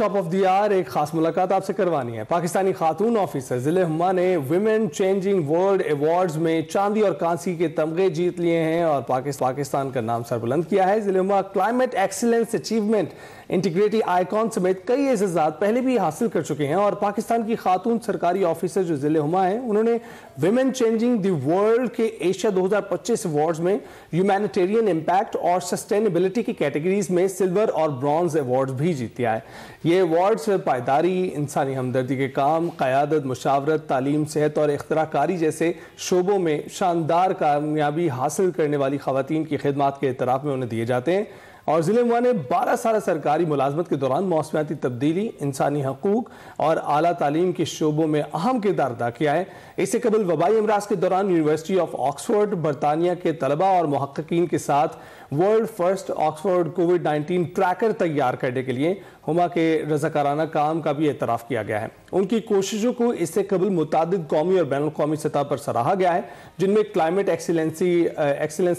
Top of the are ایک خاص ملاقات آپ سے کروانی ہے. پاکستانی خاتون آفیسر ضلع ہما نے ویمن چینجنگ ورلڈ ایوارڈز میں چاندی اور کانسی کے تمغے جیت لیے ہیں اور پاکستان کا نام سربلند کیا ہے. ضلع ہما climate excellence achievement integrity icon سمیت کئی اعزازات پہلے بھی حاصل کر چکے ہیں اور پاکستان کی خاتون سرکاری آفیسر جو ضلع ہما ہیں انہوں نے ویمن چینجنگ دی ورلڈ کے ایشیا 2025 ایوارڈز میں ہیومینیٹیرین امپیکٹ اور سسٹینیبلٹی کی کیٹیگریز میں سلور اور برونز ایوارڈز بھی جیت لیا ہے. یہ ایوارڈز پائیداری، انسانی ہمدردی کے کام، قیادت، مشاورت، تعلیم، صحت اور اختراع کاری جیسے شعبوں میں شاندار کامیابی حاصل کرنے والی خواتین کی خدمات کے اعتراف میں انہیں دیے جاتے ہیں. اور ضلع ہما نے 12 سالہ سرکاری ملازمت کے دوران موسمیاتی تبدیلی، انسانی حقوق اور اعلیٰ تعلیم کے شعبوں میں اہم کردار ادا کیا ہے. اس سے قبل وبائی امراض کے دوران یونیورسٹی آف آکسفورڈ برطانیہ کے طلبہ اور محققین کے ساتھ world first Oxford COVID-19 tracker تیار کرنے کے لیے ہما کے رضاکارانہ کام کا بھی اعتراف کیا گیا ہے. ان کی کوششوں کو اس سے قبل متعدد قومی اور بین الاقوامی سطح پر سراہا گیا ہے، جن میں کلائمیٹ ایکسیلنس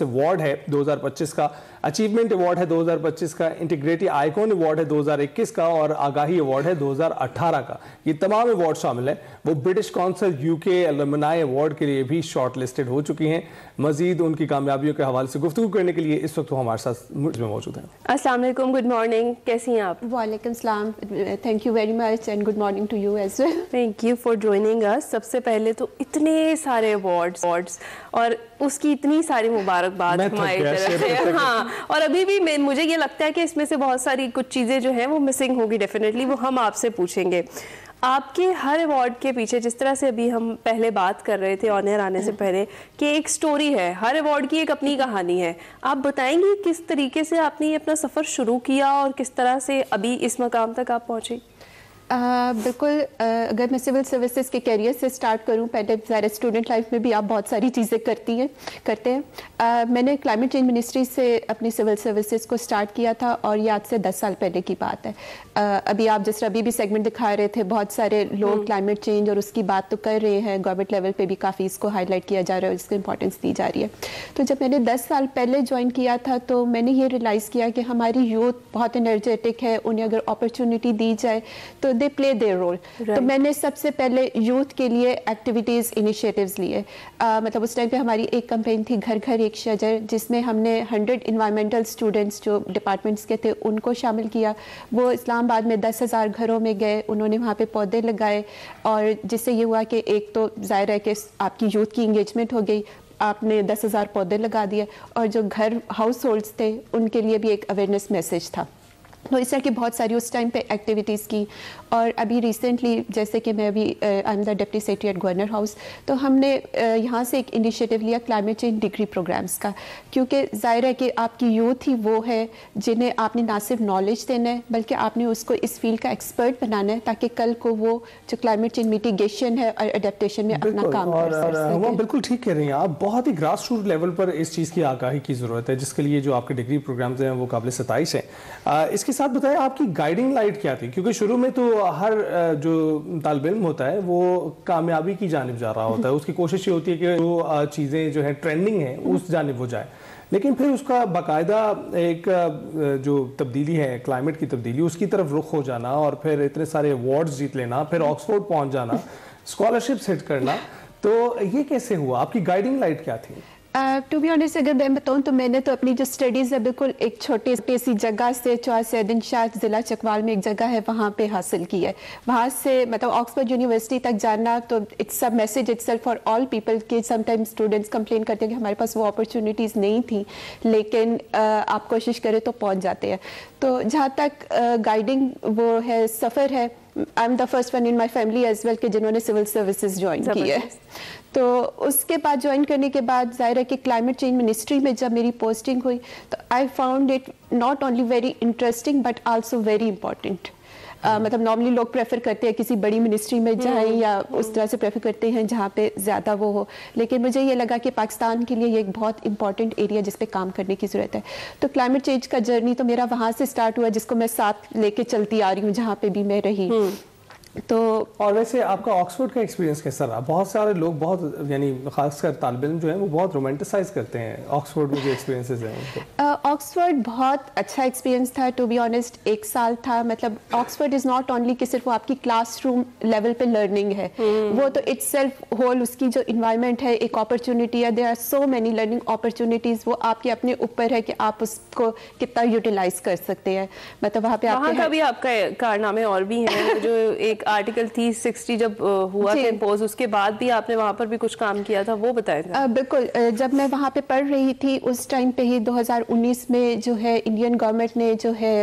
ایوارڈ ہے 2025 کا، اچیومنٹ ایوارڈ ہے 2025 کا، انٹیگریٹی آئیکن ایوارڈ ہے 2021 کا اور آگاہی ایوارڈ ہے 2018 کا. یہ تمام ایوارڈ شامل ہیں. وہ برٹش کونسل UK الومنائی ایوارڈ کے لیے بھی شارٹ لسٹڈ ہو چکی ہیں. مزید ان کی کامیابیوں کے حوالے سے گفتگو کرنے کے لیے اس وقت وہ ہمارے ساتھ موجود ہیں. السلام علیکم، گڈ مارننگ، کیسی ہیں آپ؟ وعلیکم السلام، thank you very much and good morning to you as well. Thank you for joining us. سب سے پہلے تو اتنے سارے ایوارڈز اور اس کی اتنی ساری مبارکباد ہماری طرف سے. ہاں، اور ابھی بھی مجھے یہ لگتا ہے کہ اس میں سے بہت ساری کچھ چیزیں جو ہیں وہ مسنگ ہوگی ڈیفینیٹلی، وہ ہم آپ سے پوچھیں گے. آپ کے ہر ایوارڈ کے پیچھے جس طرح سے ابھی ہم پہلے بات کر رہے تھے آن ایئر آنے سے پہلے کہ ایک سٹوری ہے، ہر ایوارڈ کی ایک اپنی کہانی ہے. آپ بتائیں گی کس طریقے سے آپ نے یہ اپنا سفر شروع کیا اور کس طرح سے ابھی اس مقام تک آپ پہنچے؟ بالکل، اگر میں سول سروسز کے کیریئر سے سٹارٹ کروں، پہلے ظاہر اسٹوڈنٹ لائف میں بھی آپ بہت ساری چیزیں کرتے ہیں. میں نے کلائمیٹ چینج منسٹری سے اپنی سول سروسز کو سٹارٹ کیا تھا اور یہ آج سے 10 سال پہلے کی بات ہے. ابھی آپ جس طرح ابھی بھی سیگمنٹ دکھا رہے تھے، بہت سارے لوگ کلائمیٹ چینج اور اس کی بات تو کر رہے ہیں، گورنمنٹ لیول پہ بھی کافی اس کو ہائی لائٹ کیا جا رہا ہے اور اس کو امپورٹنس دی جا رہی ہے. تو جب میں نے 10 سال پہلے جوائن کیا تھا تو میں نے یہ ریئلائز کیا کہ ہماری یوتھ بہت انرجیٹک ہے، انہیں اگر اپرچونٹی دی جائے تو دے پلے دیئر رول. تو میں نے سب سے پہلے یوتھ کے لیے ایکٹیویٹیز انیشیٹیوز لیے. مطلب اس ٹائم پہ ہماری ایک کمپین تھی گھر گھر ایک شجر، جس میں ہم نے 100 انوائرمنٹل اسٹوڈنٹس جو ڈپارٹمنٹس کے تھے ان کو شامل کیا. وہ اسلام آباد میں 10,000 گھروں میں گئے، انہوں نے وہاں پہ پودے لگائے اور جس سے یہ ہوا کہ ایک تو ظاہر ہے کہ آپ کی یوتھ کی انگیجمنٹ ہو گئی، آپ نے 10,000 پودے لگا دیے اور جو گھر ہاؤس ہولڈس تھے ان کے لیے بھی ایک اویئرنیس میسج تھا. تو اس طرح کی بہت ساری اس ٹائم پہ ایکٹیویٹیز کی. اور ابھی ریسنٹلی جیسے کہ میں ابھی I am the deputy secretary at governor house, تو ہم نے یہاں سے ایک انیشیٹو لیا کلائمیٹ چینج ڈگری پروگرامس کا، کیونکہ ظاہر ہے کہ آپ کی یوتھ ہی وہ ہے جنہیں آپ نے نہ صرف نالج دینا ہے بلکہ آپ نے اس کو اس فیلڈ کا ایکسپرٹ بنانا ہے تاکہ کل کو وہ جو کلائمیٹ چینج میٹیگیشن ہے اور اڈیپٹیشن میں اپنا کام کر سکیں. اور بالکل ٹھیک کہہ رہی ہیں آپ، بہت ہی گراس روٹ لیول پر اس چیز کی آگاہی کی ضرورت ہے، جس کے لیے جو آپ کے ڈگری پروگرامز ہیں وہ قابل ستائش ہیں. اس کے ساتھ بتائیں آپ کی گائیڈنگ لائٹ کیا تھی؟ کیونکہ شروع میں تو ہر جو طالب علم ہوتا ہے وہ کامیابی کی جانب جا رہا ہوتا ہے، اس کی کوشش یہ ہوتی ہے کہ جو چیزیں جو ہیں ٹرینڈنگ ہیں اس جانب وہ جائے، لیکن پھر اس کا باقاعدہ ایک جو تبدیلی ہے کلائمیٹ کی تبدیلی، اس کی طرف رخ ہو جانا اور پھر اتنے سارے ایوارڈز جیت لینا، پھر آکسفورڈ پہنچ جانا، اسکالرشپس ہٹ کرنا، تو یہ کیسے ہوا؟ آپ کی گائیڈنگ لائٹ کیا تھی؟ ٹو بی آنیسٹ اگر میں بتاؤں تو میں نے تو اپنی جو اسٹڈیز ہے بالکل ایک چھوٹی سی جگہ سے سیدن شاہ ضلع چکوال میں ایک جگہ ہے وہاں پہ حاصل کی ہے. وہاں سے مطلب آکسفورڈ یونیورسٹی تک جانا تو it's a message itself for all people کہ سم ٹائم اسٹوڈنٹس کمپلین کرتے ہیں کہ ہمارے پاس وہ اپرچونیٹیز نہیں تھیں، لیکن آپ کوشش کریں تو پہنچ جاتے ہیں. تو جہاں تک گائیڈنگ وہ ہے سفر ہے، I am the first one in my family as well کہ جنہوں نے سول سروسز جوائن کی ہے. تو اس کے بعد جوائن کرنے کے بعد ظاہر ہے کہ کلائمیٹ چینج منسٹری میں جب میری پوسٹنگ ہوئی تو I found it not only very interesting but also very important. مطلب نارملی لوگ پریفر کرتے ہیں کسی بڑی منسٹری میں جائیں یا اس طرح سے پریفر کرتے ہیں جہاں پہ زیادہ وہ ہو، لیکن مجھے یہ لگا کہ پاکستان کے لیے یہ ایک بہت امپورٹنٹ ایریا جس پہ کام کرنے کی ضرورت ہے. تو کلائمیٹ چینج کا جرنی تو میرا وہاں سے سٹارٹ ہوا جس کو میں ساتھ لے کے چلتی آ رہی ہوں جہاں پہ بھی میں رہی. تو اور ویسے آپ کا آکسفورڈ کا ایکسپیرینس کیسا رہا؟ بہت سارے لوگ بہت یعنی خاص کر طالب علم جو ہیں وہ بہت رومانٹیسائز کرتے ہیں آکسفورڈ میں جو ایکسپیرینسز ہیں. آکسفورڈ بہت اچھا ایکسپیرینس تھا ٹو بی آنیسٹ. 1 سال تھا. مطلب آکسفورڈ از ناٹ اونلی کہ صرف وہ آپ کی کلاس روم لیول پہ لرننگ ہے, وہ تو اٹ سیلف ہول اس کی جو انوائرمنٹ ہے ایک اپرچونیٹی ہے. There are so many learning opportunities. وہ آپ کے اپنے اوپر ہے کہ آپ اس کو کتنا یوٹیلائز کر سکتے ہیں. مطلب وہاں پہ آپ کا کارنامے اور بھی ہیں. جو ایک آرٹیکل 360 جب ہوا تھا امپوز, اس کے بعد بھی آپ نے وہاں پر بھی کچھ کام کیا تھا, وہ بتائیں. بالکل. جب میں وہاں پہ پڑھ رہی تھی اس ٹائم پہ ہی 2019 میں جو ہے انڈین گورنمنٹ نے جو ہے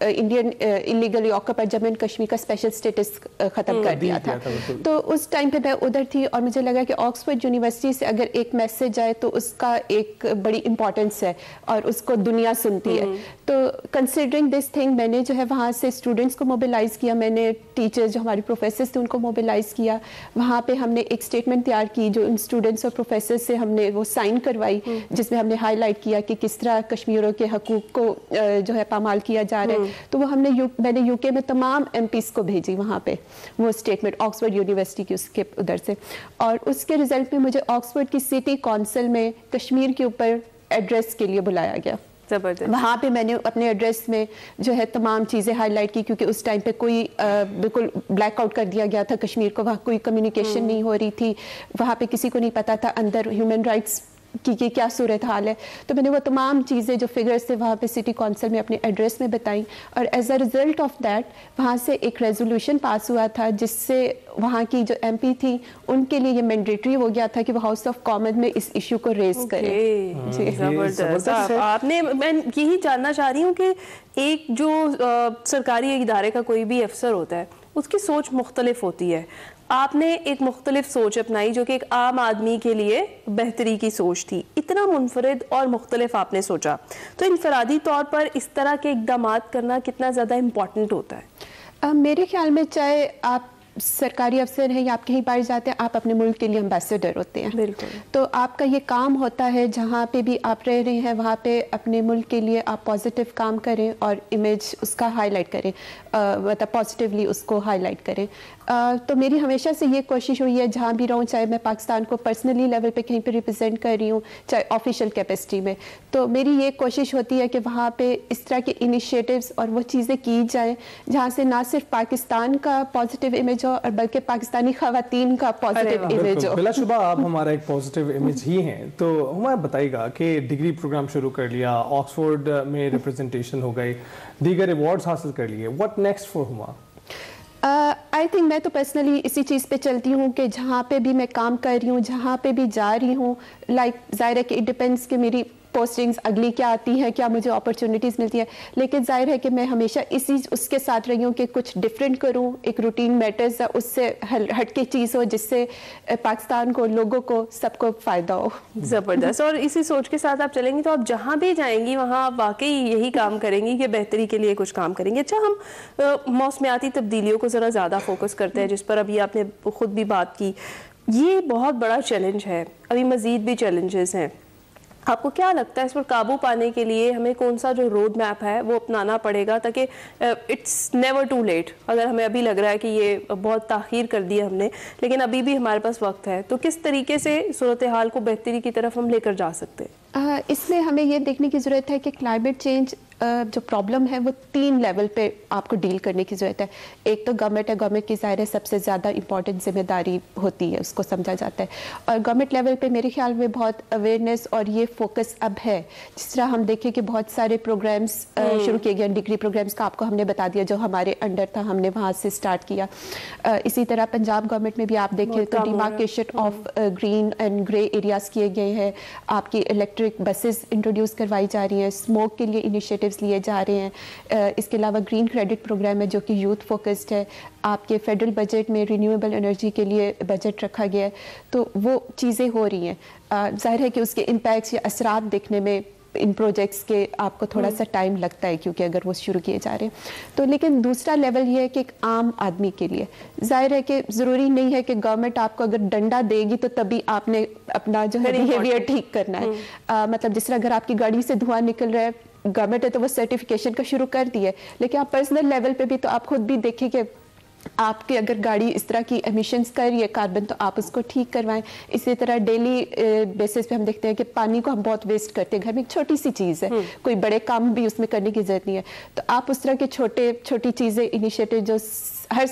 Indian illegally occupied Jammu and Kashmir کا اسپیشل اسٹیٹس ختم کر دیا تھا. تو اس ٹائم پہ میں ادھر تھی اور مجھے لگا کہ آکسفورڈ یونیورسٹی سے اگر ایک میسج آئے تو اس کا ایک بڑی امپورٹنس ہے اور اس کو دنیا سنتی ہے. تو کنسیڈرنگ دس تھنگ میں نے جو ہے وہاں سے اسٹوڈنٹس کو موبلائز کیا, میں نے ٹیچرز جو ہمارے پروفیسرس تھے ان کو موبلائز کیا. وہاں پہ ہم نے ایک اسٹیٹمنٹ تیار کی جو ان اسٹوڈنٹس اور پروفیسرس سے ہم نے وہ سائن کروائی, جس میں ہم نے ہائی لائٹ کیا کہ کس طرح کشمیریوں کے حقوق کو جو ہے پامال کیا جا رہا ہے. تو وہ میں نے یو کے میں تمام ایم پیز کو بھیجی وہاں پہ وہ اسٹیٹمنٹ آکسفورڈ یونیورسٹی کی اس کے ادھر سے. اور اس کے رزلٹ میں مجھے آکسفورڈ کی سٹی کونسل میں کشمیر کے اوپر ایڈریس کے لیے بلایا گیا. وہاں پہ میں نے اپنے ایڈریس میں جو ہے تمام چیزیں ہائی لائٹ کی, کیونکہ اس ٹائم پہ کوئی بالکل بلیک آؤٹ کر دیا گیا تھا کشمیر کو, وہاں کوئی کمیونیکیشن نہیں ہو رہی تھی, وہاں پہ کسی کو نہیں پتا تھا اندر ہیومن رائٹس کی کیا صورت حال ہے. تو میں نے وہ تمام چیزیں جو فگرز تھے وہاں پہ سٹی کونسل میں اپنے ایڈریس میں بتائیں, اور as a result of that وہاں سے ایک ریزولوشن پاس ہوا تھا جس سے وہاں کی جو ایم پی تھی ان کے لیے یہ مینڈیٹری ہو گیا تھا کہ وہ ہاؤس آف کامن میں اس ایشو کو ریز کریں. زبردست. آپ نے, میں یہی جاننا چاہ رہی ہوں کہ ایک جو سرکاری ادارے کا کوئی بھی افسر ہوتا ہے اس کی سوچ مختلف ہوتی ہے. آپ نے ایک مختلف سوچ اپنائی جو کہ ایک عام آدمی کے لیے بہتری کی سوچ تھی. اتنا منفرد اور مختلف آپ نے سوچا, تو انفرادی طور پر اس طرح کے اقدامات کرنا کتنا زیادہ امپورٹنٹ ہوتا ہے؟ میرے خیال میں چاہے آپ سرکاری افسر ہیں یا آپ کہیں باہر جاتے ہیں, آپ اپنے ملک کے لیے امبیسڈر ہوتے ہیں. بالکل. تو آپ کا یہ کام ہوتا ہے جہاں پہ بھی آپ رہ رہے ہیں وہاں پہ اپنے ملک کے لیے آپ پازیٹیو کام کریں اور امیج اس کا ہائی لائٹ کریں, مطلب پازیٹیولی اس کو ہائی لائٹ کریں. تو میری ہمیشہ سے یہ کوشش ہوئی ہے جہاں بھی رہوں, چاہے میں پاکستان کو پرسنلی لیول پہ کہیں پہ ریپرزینٹ کر رہی ہوں چاہے آفیشیل کیپیسٹی میں, تو میری یہ کوشش ہوتی ہے کہ وہاں پہ اس طرح کے انیشیٹوز اور وہ چیزیں کی جائیں جہاں سے نہ صرف پاکستان کا پازیٹیو امیج ہو اور بلکہ پاکستانی خواتین کا پازیٹیو امیج ہو. بلا شبہ آپ ہمارا ایک پازیٹیو امیج ہی ہیں. تو ہمیں بتائیے گا کہ ڈگری پروگرام شروع کر لیا, آکسفورڈ میں ریپرزنٹیشن ہو گئی, دیگر ایوارڈز حاصل کر لیے, واٹ نیکسٹ فار ہما؟ آئی تھنک میں تو پرسنلی اسی چیز پہ چلتی ہوں کہ جہاں پہ بھی میں کام کر رہی ہوں, جہاں پہ بھی جا رہی ہوں, لائک ظاہر ہے کہ اٹ ڈپینڈس کہ میری پوسٹنگز اگلی کیا آتی ہیں, کیا مجھے اپرچونیٹیز ملتی ہیں, لیکن ظاہر ہے کہ میں ہمیشہ اس کے ساتھ رہی ہوں کہ کچھ ڈفرینٹ کروں, ایک روٹین میٹرز اس سے ہٹ کے چیز ہو جس سے پاکستان کو, لوگوں کو, سب کو فائدہ ہو. زبردست. اور اسی سوچ کے ساتھ آپ چلیں گی تو آپ جہاں بھی جائیں گی وہاں آپ واقعی یہی کام کریں گی کہ بہتری کے لیے کچھ کام کریں گے. اچھا, ہم موسمیاتی تبدیلیوں کو ذرا زیادہ فوکس کرتے ہیں جس پر ابھی آپ نے خود بھی بات کی. یہ بہت بڑا چیلنج ہے, ابھی مزید بھی چیلنجز ہیں. آپ کو کیا لگتا ہے اس پر قابو پانے کے لیے ہمیں کون سا جو روڈ میپ ہے وہ اپنانا پڑے گا تاکہ اٹس نیور ٹو لیٹ؟ اگر ہمیں ابھی لگ رہا ہے کہ یہ بہت تاخیر کر دی ہم نے لیکن ابھی بھی ہمارے پاس وقت ہے, تو کس طریقے سے صورتحال کو بہتری کی طرف ہم لے کر جا سکتے ہیں؟ اس میں ہمیں یہ دیکھنے کی ضرورت ہے کہ کلائمیٹ چینج جو پرابلم ہے وہ 3 لیول پہ آپ کو ڈیل کرنے کی ضرورت ہے. ایک تو گورنمنٹ ہے, گورنمنٹ کی ظاہر ہے سب سے زیادہ امپورٹنٹ ذمہ داری ہوتی ہے, اس کو سمجھا جاتا ہے. اور گورنمنٹ لیول پہ میرے خیال میں بہت اویئرنیس اور یہ فوکس اب ہے. جس طرح ہم دیکھیں کہ بہت سارے پروگرامس شروع کیے گئے, ڈگری پروگرامس کا آپ کو ہم نے بتا دیا جو ہمارے انڈر تھا, ہم نے وہاں سے اسٹارٹ کیا. اسی طرح پنجاب گورنمنٹ میں بھی آپ دیکھیں تو demarcation of green and grey areas کیے گئے ہیں, آپ کی الیکٹرک بسز انٹروڈیوس کروائی جا رہی ہیں, اسموک کے لیے انیشیٹیوز لیے جا رہے ہیں. اس کے علاوہ گرین کریڈٹ پروگرام ہے جو کہ یوتھ فوکسڈ ہے. آپ کے فیڈرل بجٹ میں رینیویبل انرجی کے لیے بجٹ رکھا گیا ہے. تو وہ چیزیں ہو رہی ہیں. ظاہر ہے کہ اس کے امپیکٹس یا اثرات دیکھنے میں ان پروجیکٹس کے آپ کو تھوڑا سا ٹائم لگتا ہے کیونکہ اگر وہ شروع کیے جا رہے ہیں تو. لیکن دوسرا لیول یہ ہے کہ ایک عام آدمی کے لیے ظاہر ہے کہ ضروری نہیں ہے کہ گورنمنٹ آپ کو اگر ڈنڈا دے گی تو تبھی آپ نے اپنا جو ہے بیہیویئر ٹھیک کرنا ہے. مطلب جس طرح اگر آپ کی گاڑی سے دھواں نکل رہا ہے, گورنمنٹ ہے تو وہ سرٹیفکیشن کا شروع کر دی ہے, لیکن آپ پرسنل لیول پہ بھی تو آپ خود بھی دیکھیں کہ آپ کی اگر گاڑی اس طرح کی ایمیشنز کر رہی ہے کاربن تو آپ اس کو ٹھیک کروائیں. اسی طرح ڈیلی بیسس پہ ہم دیکھتے ہیں کہ پانی کو ہم بہت ویسٹ کرتے ہیں گھر میں. ایک چھوٹی سی چیز ہے, کوئی بڑے کام بھی اس میں کرنے کی ضرورت نہیں ہے, تو آپ اس طرح کے چھوٹی چیزیں انیشیٹو جو ہر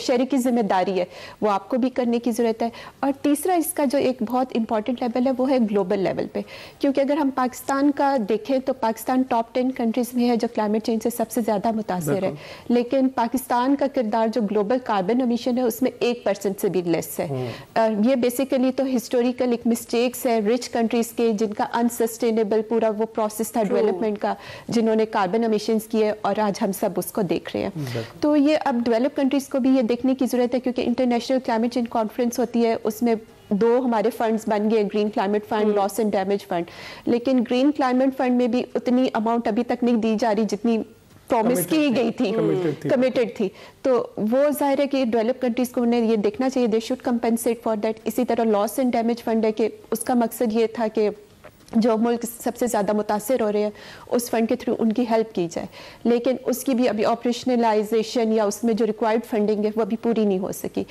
شہری کی ذمہ داری ہے وہ آپ کو بھی کرنے کی ضرورت ہے. اور تیسرا اس کا جو ایک بہت امپورٹنٹ لیول ہے وہ ہے گلوبل لیول پہ, کیونکہ اگر ہم پاکستان کا دیکھیں تو پاکستان ٹاپ 10 کنٹریز میں ہے جو کلائمیٹ چینج سے سب سے زیادہ متاثر ہے, لیکن پاکستان کا کردار جو گلوبل کاربن امیشن ہے اس میں 1% سے بھی لیس ہے. یہ بیسیکلی تو ہسٹوریکل ایک مسٹیکس ہے رچ کنٹریز کے, جن کا انسسٹینیبل پورا وہ پروسیس تھا ڈیولپمنٹ کا, جنہوں نے کاربن امیشنز کیے, اور آج ہم سب اس کو دیکھ رہے ہیں. تو یہ اب ڈیولپ کنٹریز کو بھی یہ دیکھنے کی ضرورت ہے, کیونکہ انٹرنیشنل کلائمیٹ چینج کانفرنس ہوتی ہے, اس میں 2 ہمارے فنڈز بن گئے, green climate fund, loss and damage fund, لیکن گرین کلائمیٹ فنڈ میں بھی اتنی اماؤنٹ ابھی تک نہیں دی جا رہی جتنی پرومس کی گئی تھی, کمیٹڈ تھی. تو وہ ظاہر ہے کہ ڈیولپ کنٹریز کو انہیں یہ دیکھنا چاہیے, they should compensate for that. اسی طرح لاس اینڈ ڈیمیج فنڈ ہے کہ اس کا مقصد یہ تھا کہ جو ملک سب سے زیادہ متاثر ہو رہے ہیں اس فنڈ کے تھرو ان کی ہیلپ کی جائے, لیکن اس کی بھی ابھی آپریشنلائزیشن یا اس میں جو ریکوائرڈ فنڈنگ ہے وہ ابھی پوری نہیں ہو سکی.